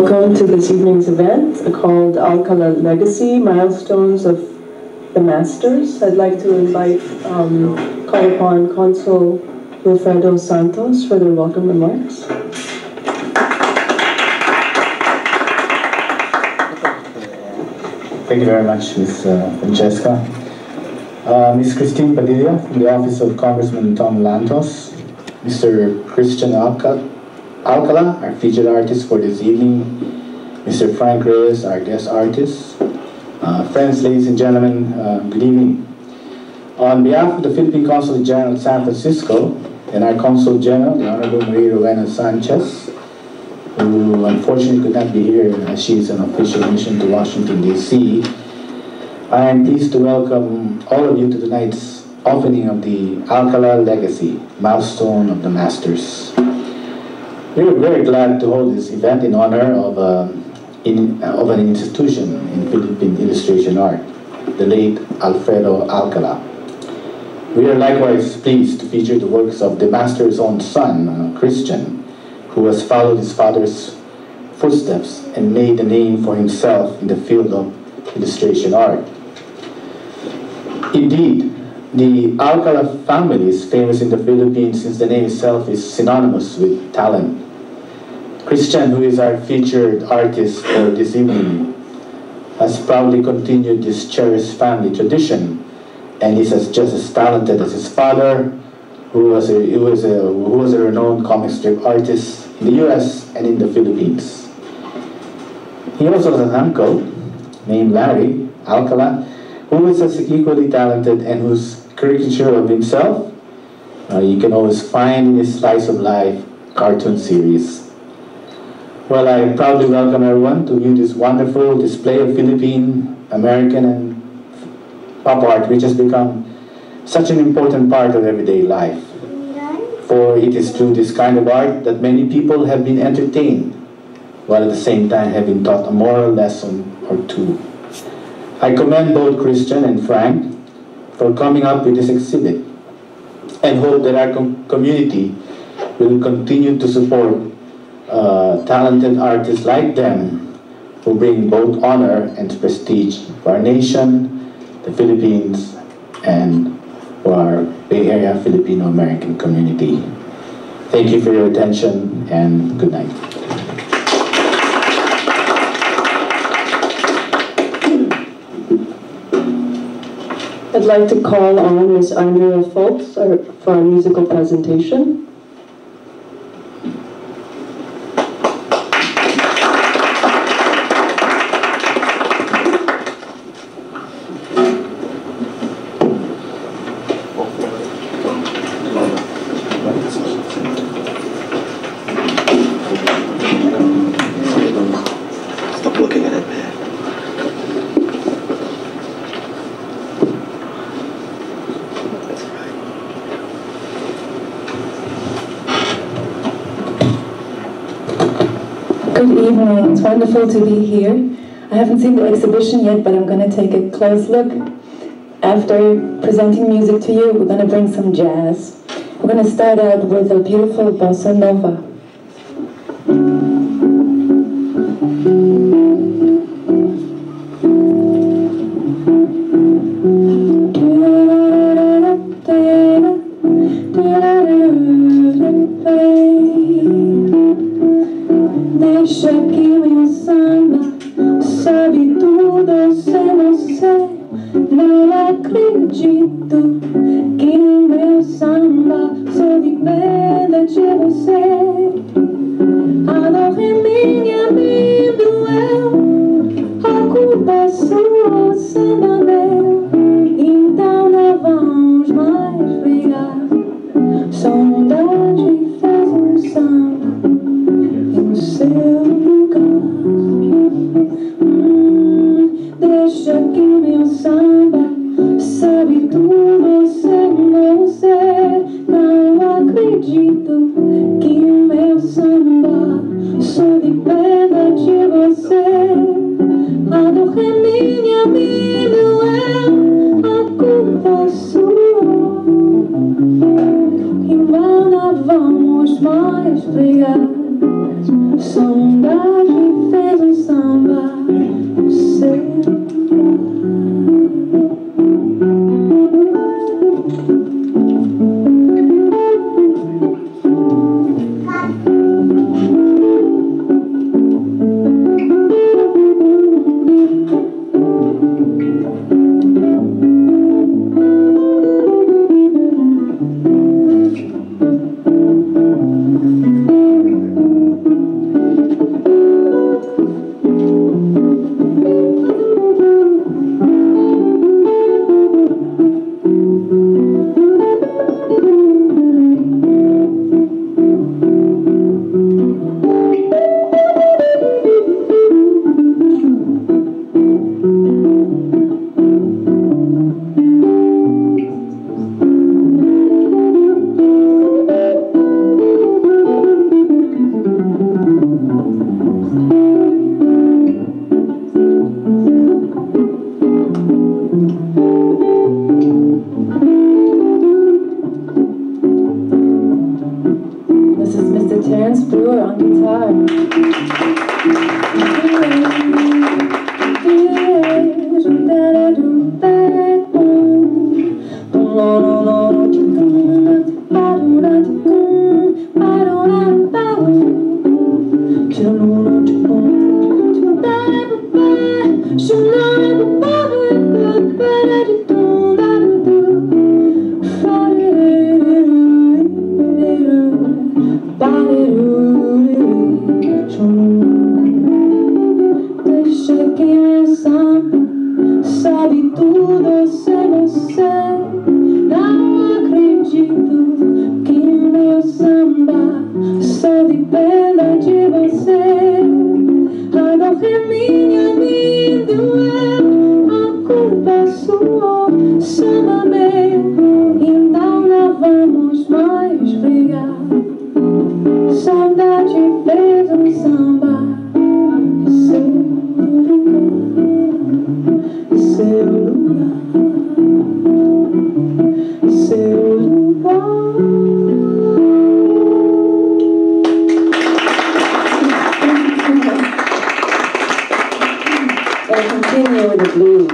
Welcome to this evening's event called ALCALA Legacy, Milestones of the Masters. I'd like to invite, call upon Consul Wilfredo Santos for their welcome remarks. Thank you very much, Ms. Francesca. Ms. Christine Padilla from the Office of Congressman Tom Lantos, Mr. Christian ALCALA, our featured artist for this evening, Mr. Frank Reyes, our guest artist. Friends, ladies and gentlemen, good evening. On behalf of the Philippine Consulate General at San Francisco and our Consul General, the Honorable Maria Rowena Sanchez, who unfortunately could not be here as she is on official mission to Washington, D.C., I am pleased to welcome all of you to tonight's opening of the ALCALA Legacy, Milestone of the Masters. We are very glad to hold this event in honor of an institution in Philippine illustration art, the late Alfredo ALCALA. We are likewise pleased to feature the works of the master's own son, Christian, who has followed his father's footsteps and made a name for himself in the field of illustration art. Indeed, the ALCALA family is famous in the Philippines since the name itself is synonymous with talent. Christian, who is our featured artist for this evening, has proudly continued this cherished family tradition, and is just as talented as his father, who was a renowned comic strip artist in the U.S. and in the Philippines. He also has an uncle named Larry ALCALA, who is as equally talented and whose caricature of himself you can always find in his Slice of Life cartoon series. Well, I proudly welcome everyone to view this wonderful display of Philippine, American, and pop art, which has become such an important part of everyday life. For it is through this kind of art that many people have been entertained, while at the same time have been taught a moral lesson or two. I commend both Christian and Frank for coming up with this exhibit, and hope that our community will continue to support talented artists like them, who bring both honor and prestige for our nation, the Philippines, and for our Bay Area Filipino-American community. Thank you for your attention, and good night. I'd like to call on Ms. Andrea Foltz for a musical presentation. Good evening, it's wonderful to be here. I haven't seen the exhibition yet, but I'm going to take a close look. After presenting music to you, we're going to bring some jazz. We're going to start out with a beautiful bossa nova. Deixa que meu samba sabe tudo, eu sei, não acredito que meu samba só depende de você. A dor é minha, me doeu, a culpa é sua, o samba meu, então não vamos mais brigar. Saudade fez um samba em seu lugar. Deixa que meu samba sabe tudo sem você. Não acredito que meu samba só depende de você. A dor é minha, me doeu, a culpa é sua. Embora vamos mais brigar. Saudade On guitar. Deixa que meu samba sabe tudo sem você. Não acredito que meu samba só dependa de você. A dor é minha, me doeu, a culpa é sua, samba meu. Então não vamos mais brigar. Saudade fez samba. Seu lugar, seu lugar. I'll continue with the blues.